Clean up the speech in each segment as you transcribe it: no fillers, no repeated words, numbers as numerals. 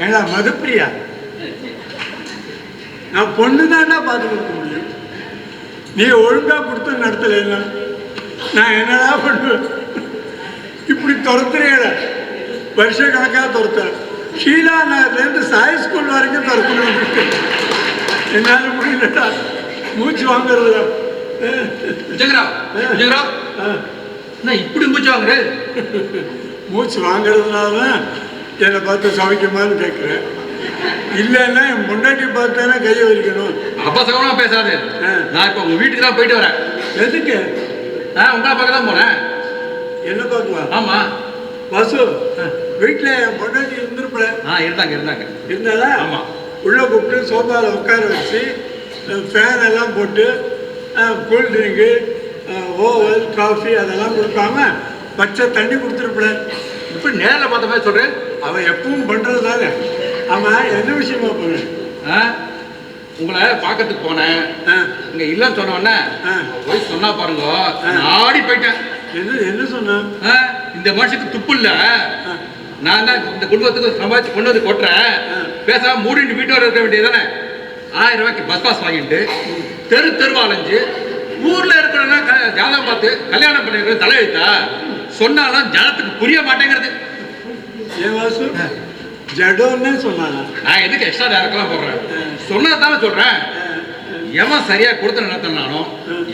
ஏடா மதுப்பிரியா, நான் பொண்ணு தாண்டா பார்த்து கொடுக்க முடியும். நீ ஒழுங்கா கொடுத்து நடத்தல, நான் என்னடா பண்ணுவேன்? இப்படி துரத்துறேட வருஷ கணக்காக துரத்துறேன். ஷீலா நகர்லேருந்து சாய் ஸ்கூல் வரைக்கும் துரத்துட்டு என்னால் முடியலடா, மூச்சு வாங்குறதுடா. இப்படி மூச்சு வாங்குற? மூச்சு வாங்குறதுனால தான் என்னை பார்த்து சமைக்குமான்னு கேட்குறேன். இல்லைன்னா என் முன்னாடி பார்த்தானே கையை வலிக்கணும். அப்பா சகமா பேசாது. நான் இப்போ உங்கள் வீட்டுக்கு தான் போயிட்டு வரேன். எதுக்கு? உங்களை பார்க்க தான் போனேன். என்ன பார்க்குவா? ஆமாம் வாசு, வீட்டில் என் பொண்டாட்டி இருந்துருப்பல. இருந்தாங்க. இருந்தாலா? ஆமாம். உள்ளே கூப்பிட்டு சோஃபாவில் உட்கார வச்சு ஃபேன் எல்லாம் போட்டு கூல் ட்ரிங்கு, ஓவல், காஃபி அதெல்லாம் கொடுக்காம பச்சை தண்ணி கொடுத்துருப்பல. இப்படி நேரில் பார்த்த மாதிரி சொல்கிறேன். அவன் எப்பவும் பண்ணுறது தானே. ஆமாம், என்ன விஷயமா போனேன்? உங்களை பார்க்கறதுக்கு போனேன். இங்கே இல்லைன்னு சொன்னோன்னே போய் சொன்னா பாருங்க, ஆடி போயிட்டேன். என்ன சொன்னான்? இந்த மனுஷத்துக்கு துப்பு இல்லை, நான் தான் இந்த குடும்பத்துக்கு சம்பாதிச்சு கொண்டு வந்து கொட்டுறேன், பேசாம மூடிட்டு வீட்டோட இருக்க வேண்டியது தானே. 1000 ரூபாய்க்கு பஸ் பாஸ் வாங்கிட்டு தெருவா அலைஞ்சு ஊரில் இருக்கிறவங்க ஜாதகம் பார்த்து கல்யாணம் பண்ணிருக்கிறது தலையெழுத்தா? சொன்னாலும் ஜனத்துக்கு புரிய மாட்டேங்கிறது. ஏன் வாசு, ஜடோன்னு சொன்னாங்க. நான் எதுக்கு எக்ஸ்ட்ரா டேரக்ட்லாம் போடுறேன்? சொன்னதானே சொல்கிறேன். எவன் சரியாக கொடுத்து நடத்தினாலும்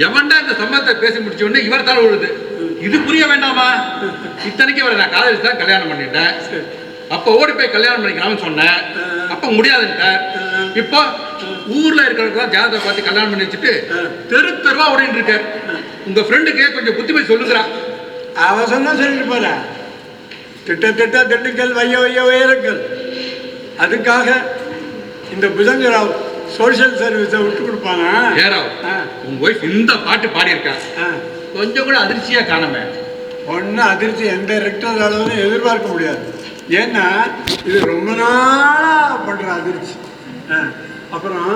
எவன்டா இந்த சம்பவத்தை பேசி முடிச்ச உடனே இவர் தானே விழுது. இது புரிய வேண்டாமா? இத்தனைக்கு இவரை நான் காலேஜ் தான் கல்யாணம் பண்ணிட்டேன். அப்போ ஓடி போய் கல்யாணம் பண்ணிக்கலாம்னு சொன்னேன். அப்போ முடியாதுன்ட்டார். இப்போ ஊரில் இருக்கிறவங்க ஜாதகத்தை பார்த்து கல்யாணம் பண்ணி வச்சுட்டு தெருவா ஓடிட்டு இருக்கார். உங்கள் ஃப்ரெண்டுக்கு கொஞ்சம் புத்தி போய் சொல்லுங்கிறான். அவன் சொன்னா சொல்லிட்டு போற. திட்டுக்கள், வைய உயரங்கள். அதுக்காக இந்த புஜங்கராவ் சோசியல் சர்வீஸை விட்டு கொடுப்பாங்க. ஏராவ், உங்க ஒய்ஃப் இந்த பாட்டு பாடியிருக்கா, கொஞ்சம் கூட அதிர்ச்சியா காணமே. ஒன்றும் அதிர்ச்சி எந்த ரெக்டர் அளவுன்னு எதிர்பார்க்க முடியாது. ஏன்னா இது ரொம்ப நாளாக பண்ணுற அதிர்ச்சி. அப்புறம்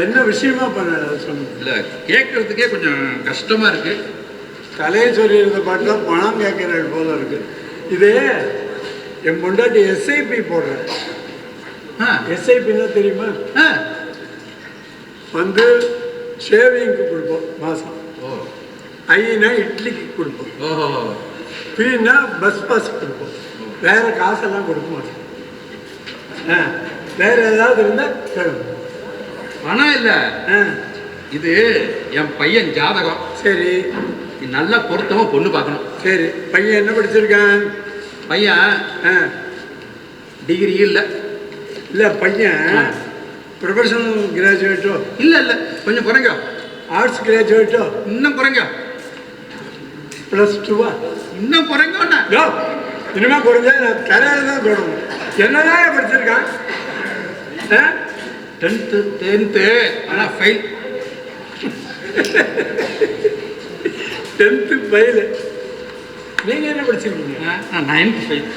என்ன விஷயமா பண்ண சொல்லு. இல்லை, கேட்கறதுக்கே கொஞ்சம் கஷ்டமா இருக்கு. தலையை சொல்லியிருந்த பாட்டில் பணம் கேட்குறது போல இருக்கு. இது என் பொண்டாட்டி எஸ்ஐபி போடுறேன். எஸ்ஐபின்னா தெரியுமா? வந்து ஷேவிங்க்கு கொடுப்போம் மாதம். ஐனா இட்லிக்கு கொடுப்போம். பீனா பஸ் பாஸ் கொடுப்போம். வேறு காசெல்லாம் கொடுக்க மாட்டோம். வேறு ஏதாவது இருந்தால் கேளுங்க. பணம் இல்லை, இது என் பையன் ஜாதகம். சரி, நல்லா பொருத்தமாக பொண்ணு பார்க்கணும். சரி, பையன் என்ன படிச்சிருக்கான்? பையன் டிகிரி இல்லை. பையன் ப்ரொஃபஷனல் கிராஜுவேட்டோ? இல்லை, கொஞ்சம் குறைங்க. ஆர்ட்ஸ் கிராஜுவேட்டோ? இன்னும் குறைங்க. +2வா? இன்னும் குறைங்கண்ணா. இனிமே குறைஞ்சா நான் தலையில தான் தொடணும். என்னதான் படிச்சிருக்கான்? 10th ஆனால் ஃபெயில். 10th fail. நீங்கள் என்ன படிச்சிருக்கீங்க? நான் 9th ஃபெயில்.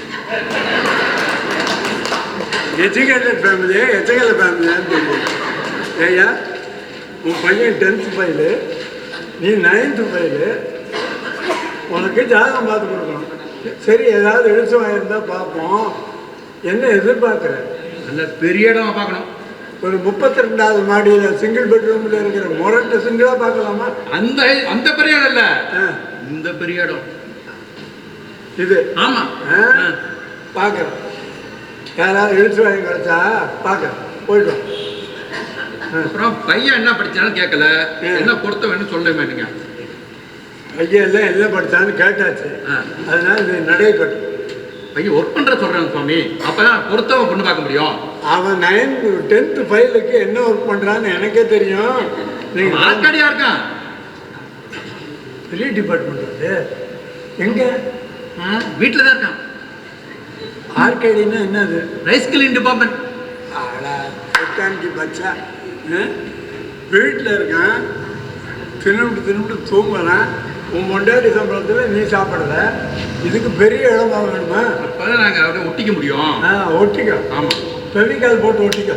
எஜுகேட்டட் ஃபேமிலியா எச்சகல ஃபேமிலியான்னு தெரியும். ஏய்யா, உன் பையன் 10th ஃபெயிலு, நீ 9th ஃபெயிலு. உனக்கு ஜாதகம் பார்த்து கொடுக்கணும். சரி, ஏதாவது எழுத்து வாங்கியிருந்தால் பார்ப்போம். என்ன எதிர்பார்க்குற? நல்ல பெரிய இடமா பார்க்கணும். ஒரு 32வது மாடியில் சிங்கிள் பெட்ரூமில் இருக்கிற முரட்டு சிங்கிளாக பார்க்கலாமா? அந்த பெரிய இடம் இல்லை, இந்த பெரிய இடம் இது. ஆமாம், பார்க்குறேன். யாராவது எழுத்து வாங்கி கிடச்சா பார்க்குறேன், போய்ட்டோம். அப்புறம் பையன் என்ன படித்தாலும் கேட்கல, என்ன பொறுத்த வேணும்னு சொல்ல மாட்டேங்க. பையன் எல்லாம் என்ன படித்தான்னு கேட்டாச்சு. அதனால இது நடைபெற்று பையன் ஒர்க் பண்ணுற சொல்கிறேன் சுவாமி. அப்போ தான் பொறுத்தவன் பொண்ணு பார்க்க முடியும். அவன் 10th ஃபெயிலுக்கு என்ன ஒர்க் பண்ணுறான்னு எனக்கே தெரியும். நீங்கள் ஆர்காடியாக இருக்கான். பெரிய டிபார்ட்மெண்ட் அது. எங்கே? வீட்டில் தான் இருக்கான். ஆர்கேடின்னா என்னது? Rice clean department. பச்சா வீட்டில் இருக்கான். திரும்பிட்டு தூங்கலாம். உன் பொண்டாட்டி சம்பளத்தில் நீ சாப்பிடல. இதுக்கு பெரிய இடமா வேணுமா? அப்போ தான் நாங்கள் அப்படியே ஒட்டிக்க முடியும். ஒட்டிக்க. ஆமாம், ஃபெவிகால் போட்டு ஒட்டிக்க.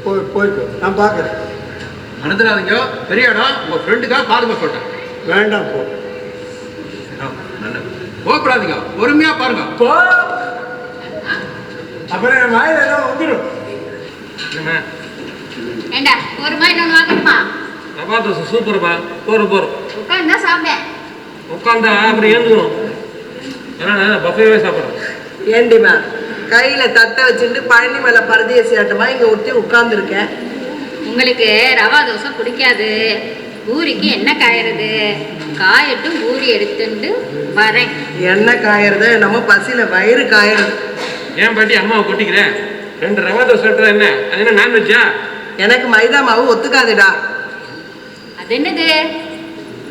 போய்க்கோ, நான் பார்க்குறேன். மனதிலாதீங்க, பெரிய இடம். உங்கள் ஃப்ரெண்டுக்காக பாதுகாப்பு சொல்கிறேன். வேண்டாம் போ. கோபப்படாதீங்க, பொறுமையா பாருங்க. போ. அப்புறம் என் வாயில எல்லாம் வந்துடும். ஏண்டா ஒரு மாதிரி நான் வாங்கணுமா? ரவா தோசை சூப்பர்ப்பா. போறோம் உட்காந்தா சாப்பிட. உட்காந்தா அப்புறம் ஏந்துக்கணும். ஏன்னா பஃபேவே சாப்பிட்றோம். ஏண்டிமா கையில தட்டை வச்சுட்டு பழனி மேல பரதேசி ஆட்டமா இங்க ஒருத்தி உட்கார்ந்துருக்கேன். உங்களுக்கு ரவா தோசை பிடிக்காது, பூரிக்கு என்ன காயறது? காயட்டும், பூரி எடுத்துட்டு வரேன். என்ன காயறது? நம்ம பசியில வயிறு காயறது. ஏன் பாட்டி அம்மாவை கொட்டிக்கிறேன்? 2 ரவா தோசை சாப்பிட்டா என்ன? அது என்ன நான்வெஜ்ஜா? எனக்கு மைதா மாவு ஒத்துக்காதுடா. அது என்னது?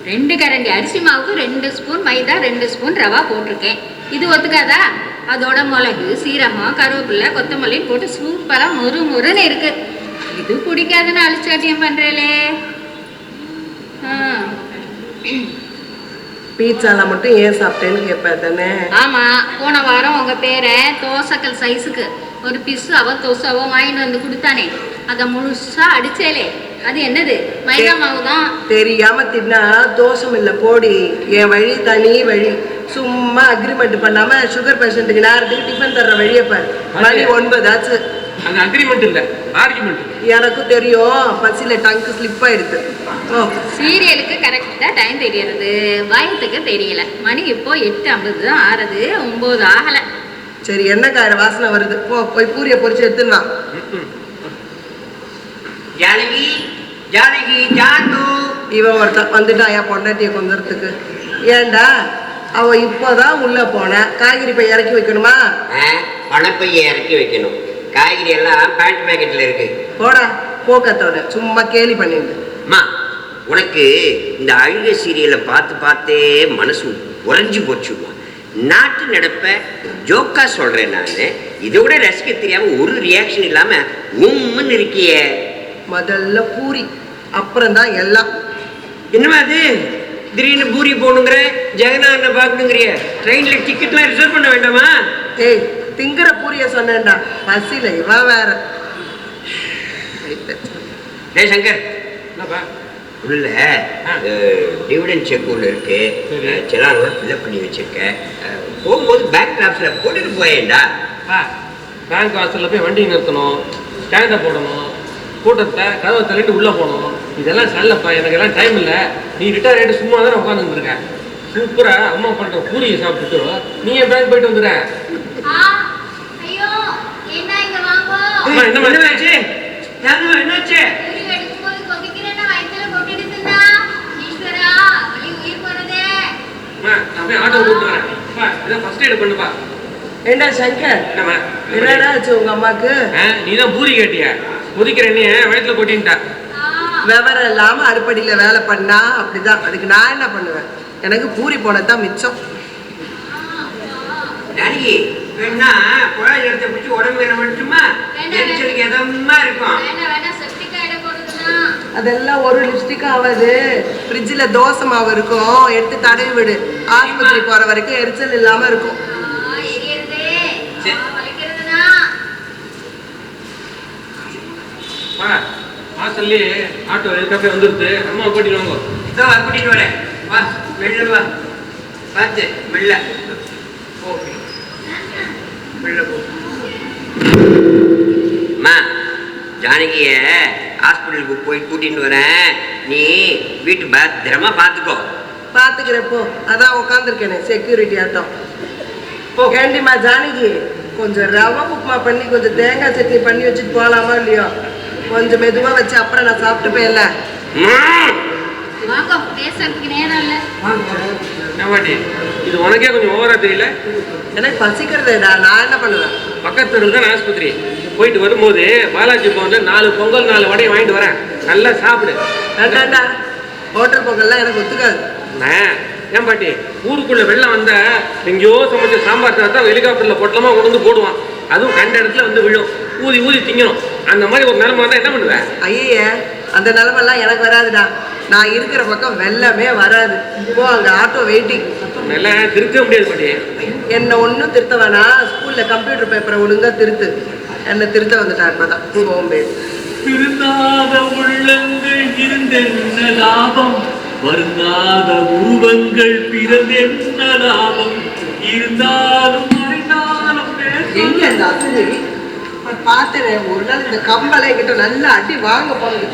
2 கரண்டி அரிசி மாவுக்கு 2 ஸ்பூன் மைதா, 2 ஸ்பூன் ரவா போட்டிருக்கேன். இது ஒத்துக்காதா? அதோட மிளகு, சீரகம், கருவேப்பிலை, கொத்தமல்லி போட்டு சூப்பரா முறுமுறுன்னு இருக்கு. இது பிடிக்காதுன்னு அழிச்சாட்டியம் பண்றேலே. பீட்சால மட்டும் ஏன் சாப்பிட்டேன்னு கேட்ப தானே? ஆமா, போன வாரம் உங்க பேரை தோசைக்கல் சைஸுக்கு ஒரு பிஸ்ஸாவோ தோசாவோ வாங்கிட்டு வந்து கொடுத்தானே, அதை முழுசா அடிச்சேலே. அது என்னது? மைதா மாவு தான். தெரியாம தின்னா தோஷம் இல்ல போடி. என் வழி தனி வழி. சும்மா அக்ரிமெண்ட் பண்ணாம சுகர் பேஷண்ட்டுக்கு நேரத்துக்கு டிஃபன் தர்ற வழியை பாரு. மணி 9 ஆச்சு. அந்த அக்ரிமெண்ட் இல்ல, ஆர்குமெண்ட். எனக்கும் தெரியும், பசியில டங்கு ஸ்லிப் ஆயிடுது. சீரியலுக்கு கரெக்டா டைம் தெரியறது, வயத்துக்கு தெரியல. மணி இப்போ 8:50 தான் ஆறுது, 9 ஆகல. சரி, என்ன கார வாசனை வருது? போய் பூரிய பொரிச்சு எடுத்துனா. ஜானகி ஜானகி ஜானு இவன் ஒருத்தன் வந்துட்டான் என் பொண்டாட்டியை கொண்டுறதுக்கு. ஏண்டா அவ இப்போதான் உள்ள போன, காய்கறி பை இறக்கி வைக்கணுமா? பணப்பையை இறக்கி வைக்கணும். காய்கறி எல்லாம் பேண்ட் பேக்கெட்ல இருக்கு. போடா போக்கத்தோட சும்மா கேலி பண்ணிட்டு. அம்மா, உனக்கு இந்த அழுகை சீரியலை பார்த்து பார்த்தே மனசு உறைஞ்சு போச்சுமா. நாட்டு நடப்ப ஜோக்கா சொல்றேன் நான். இதை விட ரசிக்க தெரியாம ஒரு ரியாக்ஷன் இல்லாம உம்முன்னு இருக்கிய. முதல்ல பூரி, அப்புறம் தான் எல்லாம். என்னமா அது திடீர்னு பூரி போகணுங்கிற, ஜெகநாதனை பார்க்கணுங்கிறிய? ட்ரெயின்ல டிக்கெட்லாம் ரிசர்வ் பண்ண வேண்டாமா? ஏய், திங்கிற பூரிய சொன்னேன்டா, பசியில இவ வேற. டே சங்கர், என்னப்பா? உள்ள டிவிடெண்ட் செக் ஒன்று இருக்கு, செலானோட ஃபில்அப் பண்ணி வச்சிருக்கேன். போகும்போது பேங்க் டிராப்ஸில் போட்டுட்டு போயேன்டா. பேங்க் வாசலில் போய் வண்டி நிறுத்தணும், ஸ்டாண்டை போடணும், கூட்டத்தை கதவை தள்ளிட்டு உள்ளே போகணும். இதெல்லாம் செல்லப்பா, எனக்கு எல்லாம் டைம் இல்லை. நீ ரிட்டையர் ஆகிட்டு சும்மா தானே உட்காந்துருக்க. சூப்பராக அம்மா பண்ணுற பூரியை சாப்பிட்டுட்டு நீ என் பேங்க் போயிட்டு வந்துடுற. அம்மா என்ன என்னாச்சு? என்னாச்சு? நான் போய் ஆட்டோ கூப்பிட்டு வரேன். இதான் ஃபர்ஸ்ட் எய்ட் பண்ணுப்பா. ஏண்டா சங்கர், என்னம்மா என்னடா ஆச்சு உங்க அம்மாக்கு? நீ தான் பூரி கேட்டிய, கொதிக்கிற எண்ணெய வயிற்றுல கொட்டின்ட்டா. விவரம் இல்லாம அறுப்படியில வேலை பண்ணா அப்படிதான். அதுக்கு நான் என்ன பண்ணுவேன்? எனக்கு பூரி போனதான் மிச்சம். ஜானகி, வேணா குழாய் எடுத்து பிடிச்சி உடம்பு என்ன மட்டுமா எரிச்சலுக்கு எதமா இருக்கும். அதெல்லாம் ஒரு லிப்ஸ்டிக் ஆகாது. ஃப்ரிட்ஜில் தோசை மாவு இருக்கும், எடுத்து தடவி விடு. ஆஸ்பத்திரி போற வரைக்கும் எரிச்சல் இல்லாம இருக்கும். வாசல்லே ஆட்டோ எதுக்காக வந்துருது. அம்மா கூட்டிட்டு வாங்க. இதோ கூட்டிட்டு வரேன். வா, மெல்ல வா, பார்த்து மெல்ல. ஓகே, மெல்ல போ. அம்மா, ஜானகிய ஹாஸ்பிட்டலுக்கு போய் கூட்டிட்டு வரேன். நீ வீட்டு பத்திரமா பார்த்துக்கோ. பாத்துக்கிறப்போ அதான் உட்காந்துருக்கேனே செக்யூரிட்டி ஆட்டம். ஏண்டிமா ஜானகி, கொஞ்சம் ரவை உப்புமா பண்ணி கொஞ்சம் தேங்காய் சட்னி பண்ணி வச்சுட்டு போகலாமா இல்லையோ? கொஞ்சம் மெதுவாக வச்சு அப்புறம் நான் சாப்பிட்டு போயிடல. இது உனக்கே கொஞ்சம் ஓவரா தெரியல? எனக்கு பசிக்கிறதேடா, நான் என்ன பண்ணுவேன்? பக்கத்துல தான் ஆஸ்பத்திரி. போயிட்டு வரும்போது பாலாஜி பவன்ல 4 பொங்கல் 4 வடையை வாங்கிட்டு வரேன். நல்லா சாப்பிடு. வேண்டாண்டா, ஹோட்டல் பொங்கல்லாம் எனக்கு ஒத்துக்காது. ஏன் பாட்டி, ஊருக்குள்ள வெள்ளம் வந்தா எங்கேயோ சமைச்ச சாம்பார் சாதத்தை ஹெலிகாப்டர்ல பொட்டலமா கொண்டு வந்து போடுவான். அதுவும் கண்ட இடத்துல வந்து விழும். ஊதி ஊதி திங்கணும். அந்த மாதிரி ஒரு நிலைமை வந்தா என்ன பண்ணுவேன்? ஐயே, அந்த நிலைமெல்லாம் எனக்கு வராதுடா. நான் இருக்கிற பக்கம் வெள்ளமே வராது. இப்போ அங்க ஆட்டோ வெயிட்டிங். நல்லா திருத்த முடியாது பாட்டி. என்ன ஒன்றும் திருத்த வேணாம். ஸ்கூல்ல கம்ப்யூட்டர் பேப்பரை ஒழுங்கா திருத்து. என்ன திருத்த வந்துட்டா இப்பதான் சோம்பேறி. திருந்தாத உள்ளங்கள் இருந்தென்ன லாபம், வருங்காத உருவங்கள் பிறந்தென்ன லாபம் இருந்தாலும் மறைந்தாலும் எங்க அந்த அசதி பார்த்தேன் ஒரு நாள் இந்த கம்பளை கிட்ட நல்லா அடி வாங்க போனது.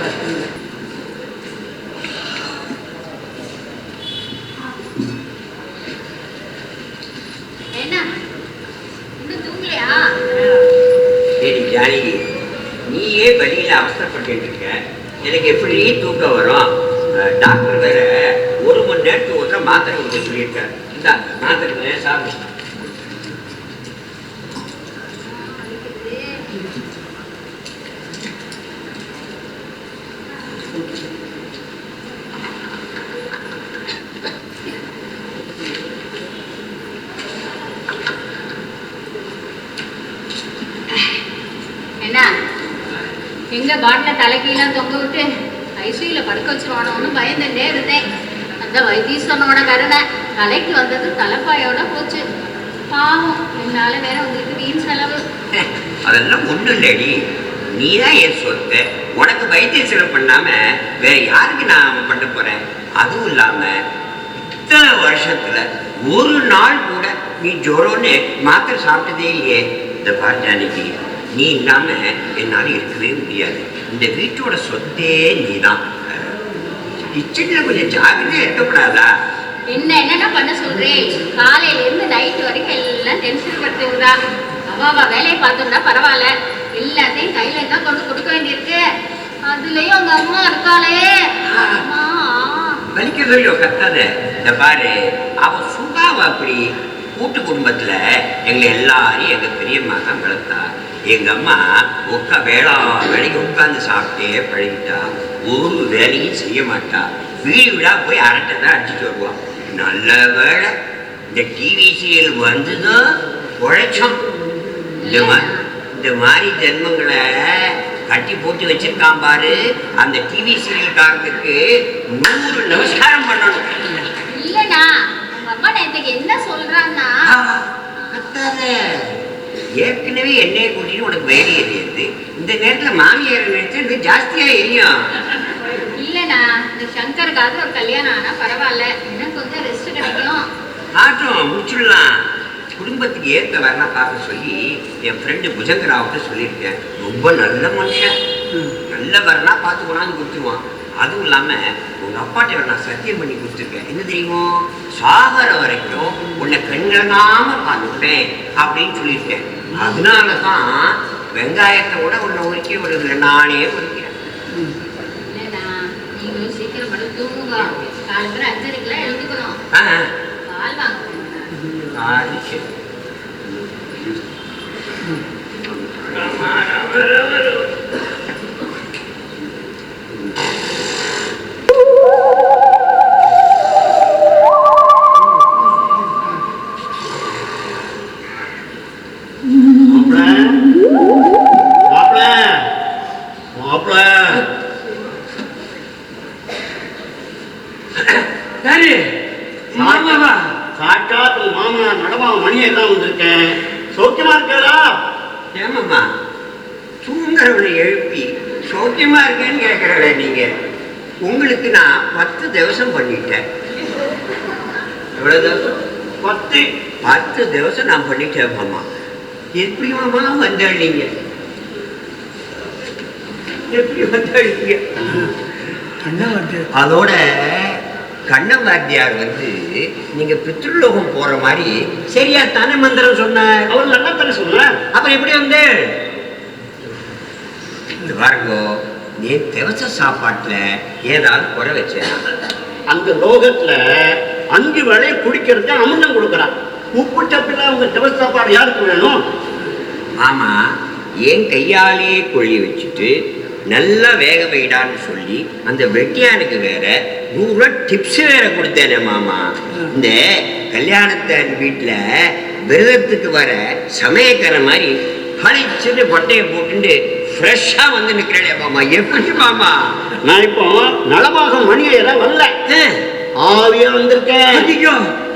சரி ஜானகி, நீயே வழியில அவசரப்பட்டு இருக்க, எனக்கு எப்படி தூக்கம் வரும்? டாக்டர் வேற 1 மணி நேரத்துக்கு ஒரு மாத்திரை கொடுக்க சொல்லியிருக்காரு. இந்த மாத்திரை சாப்பிடு. என்ன எங்க பாட்டில தலைக்கீழ தொங்க விட்டு ஐசியூல படுக்க வச்சிருவானோன்னு பயந்துட்டே இருந்தேன். அந்த வைத்தீஸ்வரனோட கருணை தலைக்கு வந்தது தலைப்பாயோட போச்சு. பாவம், என்னால வேற உங்களுக்கு வீண் செலவு. அதெல்லாம் ஒண்ணும் இல்லடி, நீதான் என் சொத்து. உனக்கு வைத்திய செலவு பண்ணாம வேற யாருக்கு நான் பண்ண போறேன்? அதுவும் இல்லாம இத்தனை வருஷத்துல ஒரு நாள் கூட நீ ஜொரம்னு மாத்திரை சாப்பிட்டதே இல்லையே. இந்த பாரு ஜானகி, நீ இல்லாம என்னால இருக்கவே முடியாது. இந்த வீட்டோட சொத்தே நீதான். கிச்சன்ல கொஞ்சம் ஜாகிரதையா இருக்கக்கூடாதா? என்னென்ன பண்ண சொல்றேன்? காலையில இருந்து நைட் வரைக்கும் எல்லாம் டென்ஷன் படுத்துறா. அவ வேலையை பார்த்துட்டா பரவாயில்ல, எல்லாத்தையும் கையில தான் கொண்டு கொடுக்க வேண்டியிருக்கு. அதுலயும் உங்க அம்மா இருக்காளே, வலிக்கிறதோ கத்தாத. இந்த பாரு, அவ சுபாவ அப்படி. கூட்டு குடும்பத்துல எங்க எல்லாரையும் எங்க பெரியம்மா தான் வளர்த்தா. எங்க அம்மா வேலைக்கு உட்காந்து சாப்பிட்டே பழகிட்டா. ஒரு வேலையும் செய்ய மாட்டா. வீடு வீடா போய் அரட்டை தான் அடிச்சுட்டு வருவான். நல்ல வேலை இந்த டிவி சீரியல் வந்துதான் உழைச்சோம். இந்த மாதிரி ஜென்மங்களை கட்டி போட்டு வச்சிருக்கான் பாரு. அந்த டிவி சீரியல் காரத்துக்கு 100 நமஸ்காரம் பண்ணணும். இல்லடா, உங்க அம்மா நேத்துக்கு என்ன சொல்றான்னா, ஏற்கனவே என்னைய கூட்டிட்டு உனக்கு வேலை எரியுது. இந்த நேரத்துல மாமியார் நினைச்சு ஜாஸ்தியா எரியும். இல்லடா, இந்த சங்கருக்காவது ஒரு கல்யாணம் ஆனா பரவாயில்ல, இன்னும் கொஞ்சம் ரெஸ்ட் கிடைக்கும். ஆட்டம் முடிச்சுடலாம். குடும்பத்துக்கு ஏற்ற வரனா பார்க்க சொல்லி என் ஃப்ரெண்டு புஜங்கராவுக்கு சொல்லியிருக்கேன். ரொம்ப நல்ல மனுஷன். நல்ல வரனா பார்த்து கொண்டாந்து கொடுத்துருவான். அதுவும் இல்லாம உங்க அப்பாட்ட நான் சத்தியம் பண்ணி கொடுத்துருக்கேன். என்ன தெரியுமோ, சாகர வரைக்கும் உன்னை கண்களாம பார்த்துட்டேன் அப்படின்னு சொல்லியிருக்கேன். அதனாலதான் வெங்காயத்தை கூட உன்னை உரிக்க விடுறதுல நானே உரிக்கிறேன். இல்லடா, நீங்களும் சீக்கிரம் படுத்து தூங்குங்க. காலையில 5:30 எழுந்துக்கணும். பால் வாங்க. மாமனா நடமா மணியை தான் வந்திருக்கேன். சௌக்கியமா இருக்காரா? ஏமாம்மா, தூங்குறவனை எழுப்பி சௌக்கியமா இருக்கேன்னு கேட்கிறவள நீங்க. உங்களுக்கு நான் 10 திவசம் பண்ணிட்டேன். எவ்வளவு திவசம்? 10 திவசம் நான் பண்ணிட்டேன் மாமா. எப்படி மாமா வந்தாளீங்க? எப்படி வந்தாளீங்க? அதோட கண்ணவாத்தியார் வந்து நீங்க பித்ருலோகம் போற மாதிரி சரியா தானே மந்திரம் சொன்னார். அவர் நல்லா தானே சொன்னார். அப்புறம் எப்படி வந்து பாருங்கோ, நீ திவச சாப்பாட்டுல ஏதாவது குறை வச்சேன். அந்த லோகத்துல 5 வேளையை குடிக்கிறது அமிர்தம் கொடுக்குறான். உப்பு சப்பில உங்க திவச சாப்பாடு யாருக்கு வேணும்? ஆமா, என் கையாலே கொள்ளி வச்சுட்டு நல்லா வேக வைடான்னு சொல்லி அந்த வெட்டியானுக்கு வேற 100 ரூபா டிப்ஸ் வேற கொடுத்தேனே மாமா. இந்த கல்யாணத்தை வீட்டுல விரதத்துக்கு வர சமயக்கார மாதிரி பழிச்சுட்டு பட்டையை போட்டுட்டு ஃப்ரெஷ்ஷா வந்து நிக்கிறேன் மாமா. எப்படி மாமா? நான் இப்போ நலபாகம் மணியெல்லாம் வரல, ஆவியா வந்திருக்கேன். ஐயோ,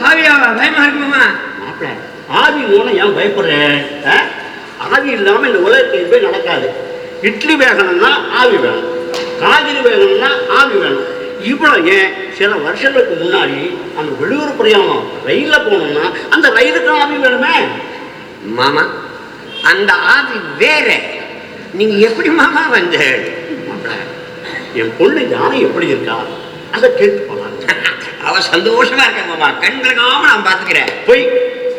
ஆவியா? பயமா இருக்கு மாமா. மாப்பிள்ள, ஆவி மூலம் ஏன் பயப்படுறேன்? ஆவி இல்லாம இந்த உலகத்தில் எதுவுமே நடக்காது. இட்லி வேகணும்னா ஆவி வேணும், காய்கறி வேகணும்னா ஆவி வேணும். இவ்வளோ ஏன் சில வருஷங்களுக்கு முன்னாடி அந்த வெளியூர் பிரயாணம் ரயிலில் போகணும்னா அந்த ரயிலுக்கு ஆவி வேணுமே. மாமா அந்த ஆவி வேற. நீங்க எப்படி மாமா வந்த? என் பொண்ணு ஜானை எப்படி இருக்கா அதை கேட்டு போனாங்க. அவ சந்தோஷமா இருக்க மாமா, கண்களுக்காம நான் பாத்துக்கிறேன். போய்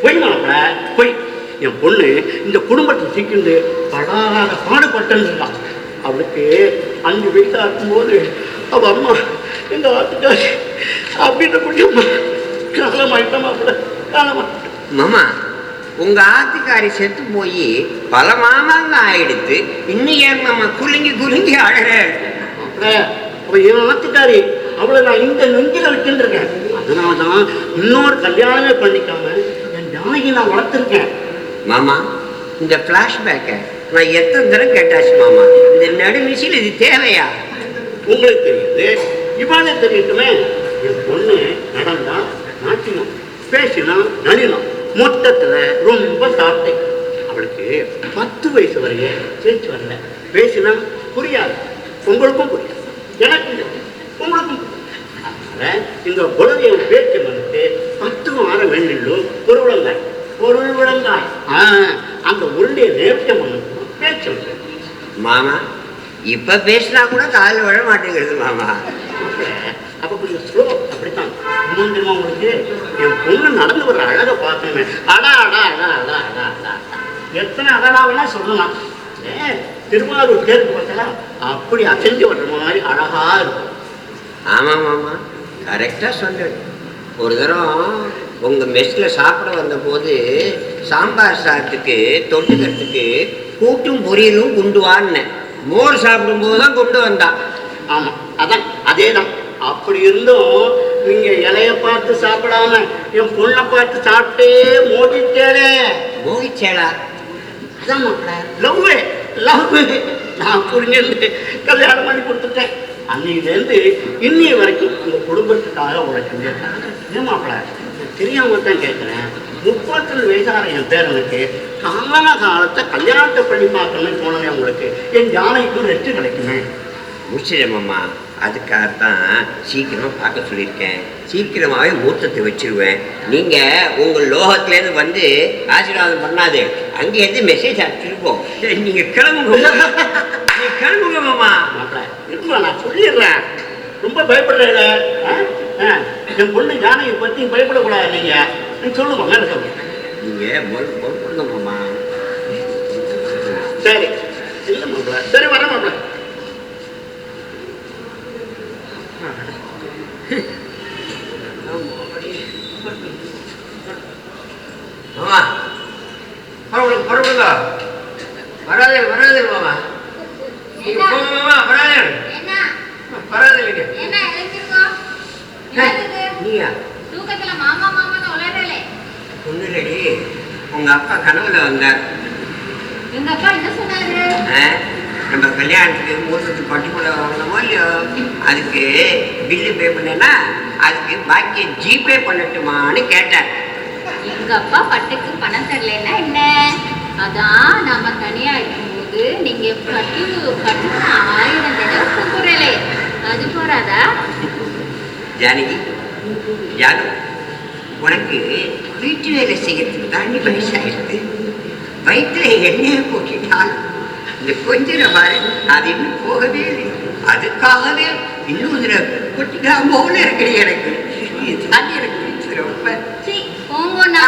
போய் மாப்பிள்ள போய். என் பொண்ணு இந்த குடும்பத்தை சிக்கிண்டு படாத பாடுபட்டுன்னு இருக்கான். அவளுக்கு 5 வயசா இருக்கும்போது அவ அம்மா எங்க ஆத்துக்காரி அப்படின்னு கொஞ்சம் காலமாயிட்டா மாப்பிள்ள, காலமாயிட்ட. மாமா உங்க ஆத்துக்காரி செத்து போய் பல மாமாங்க ஆயிடுத்து. இன்னும் ஏன் மாமா குலுங்கி குலுங்கி அழற? அவ என் ஆத்துக்காரி, அவளை நான் இந்த நெஞ்சில வச்சுட்டு இருக்கேன். அதனாலதான் இன்னொரு கல்யாணமே பண்ணிக்காம என் ஜானகி நான் வளர்த்துருக்கேன். மாமா இந்த பிளாஷ்பேக்கை நான் எத்தனை தடவை கேட்டாச்சு மாமா. இந்த நடுநிசையில் இது தேவையா? உங்களுக்கு தெரியுது, இவாளே தெரியட்டுமே. என் பொண்ணு நடந்தா நாட்டினம், பேசினா நளினம், மொத்தத்துல ரொம்ப சாப்பிட்டேன். அவளுக்கு 10 வயசு வரைய பேச்சு வரல. பேசினா புரியாது, உங்களுக்கும் புரியாது, எனக்கு உங்களுக்கும். அதனால இந்த குலதெய்வ பேச்சு வந்துட்டு 10 வாரம் வேண்டிலும் பொருள் விளங்காய் அந்த உருளையை நேர்த்த பண்ணணும் பேச்சு. மாமா இப்ப பேசினா கூட காலில் விழ மாட்டேங்கிறது மாமா. அப்ப கொஞ்சம் ஸ்லோ. அப்படித்தான் தெரியுமா உங்களுக்கு? என் பொண்ணு நடந்து வர அழகை பார்க்கணுமே. அடா அடா அடா அடா அடா அடா எத்தனை அடலாவென்னா சொல்லலாம். திருவாரூர் தேர்வு பார்த்தா அப்படி அசைஞ்சு வர்ற மாதிரி அழகா இருக்கும். ஆமா மாமா கரெக்டா சொன்னேன். ஒரு தரம் உங்க மெஸ்ல சாப்பிட வந்த போது சாம்பார் சாதத்துக்கு தொட்டுக்கிறதுக்கு கூட்டும் பொரியலும் கொண்டு வான்னு மோர் சாப்பிடும் போதுதான் கொண்டு வந்தான். ஆமா அதான் அதேதான். அப்படி இருந்தும் நீங்க இலைய பார்த்து சாப்பிடாம என் பொண்ணை பார்த்து சாப்பிட்டே மோதிச்சேடே. மோகிச்சேடா? அதான் லவ் லவ் நான் புரிஞ்சு கல்யாணம் பண்ணி கொடுத்துட்டேன். அன்னையிலேருந்து இன்னைய வரைக்கும் உங்க குடும்பத்துக்காக உழைக்க மாப்பிள்ள தெரியாம தான் கேட்குறேன். 30 வயசான என் பேரனுக்கு கால காலத்தை கல்யாணத்தை பண்ணி பார்க்கணும்னு தோணுங்க. உங்களுக்கு என் ஜானைக்கும் ரெஸ்ட் கிடைக்குமே. முடிச்சிடேன் மாமா. அதுக்காகத்தான் சீக்கிரமா பார்க்க சொல்லியிருக்கேன். சீக்கிரமாவே மூர்த்தத்தை வச்சிருவேன். நீங்க உங்க லோகத்திலேருந்து வந்து ஆசீர்வாதம் பண்ணாது, அங்கேருந்து மெசேஜ் அனுப்பிச்சிருப்போம். நீங்க கிளம்புங்க, நீங்க கிளம்புங்க மாமா. இருப்பா நான் சொல்லிடுறேன். ரொம்ப பயப்படுறேன். என் பொண்ணு ஜானகி பற்றி பயப்படக்கூடாது. நீங்க சொல்லுங்க, மேலே சொல்லுங்க. நீங்க பொறுங்க மாமா. சரி இல்லை மாப்பிள்ள, சரி வர மாப்பிள்ள. மாமா பரவாயில்ல வராதே மாமா. மாமா வராதே பரவாயில்லைங்க. நீயா தூக்கத்துல மாமா மாமான்னு உளறலே? ஒண்ணுலடி, உங்க அப்பா கனவுல வந்தார். எங்க அப்பா என்ன சொன்னாரு? நம்ம கல்யாணத்துக்கு மூர்த்தத்துக்கு பட்டுக்குள்ள வாங்கணுமோ இல்லையோ, அதுக்கு பில்லு பே பண்ணேன்னா அதுக்கு பாக்கி ஜிபே பண்ணட்டுமான்னு கேட்டார். எங்க அப்பா பட்டுக்கு பணம் தரலன்னா என்ன? அதான் நாம தனியா இருக்கும்போது நீங்க பட்டு 1000 தடவை கூப்பிடலே, அது போறாதா? ஜானகி ஜானு, உனக்கு வீட்டு வேலை செய்யறதுக்கு தாண்டி வயசாயிருக்கு. வயிற்றுல எண்ணெயை போட்டிட்டால் இந்த கொஞ்ச பாரு அது இன்னும் போகவே இல்லை. அதுக்காகவே இன்னும் கொட்டிக்கலாமோன்னு இருக்கு எனக்கு. தண்ணி எனக்கு ரொம்ப போங்கண்ணா.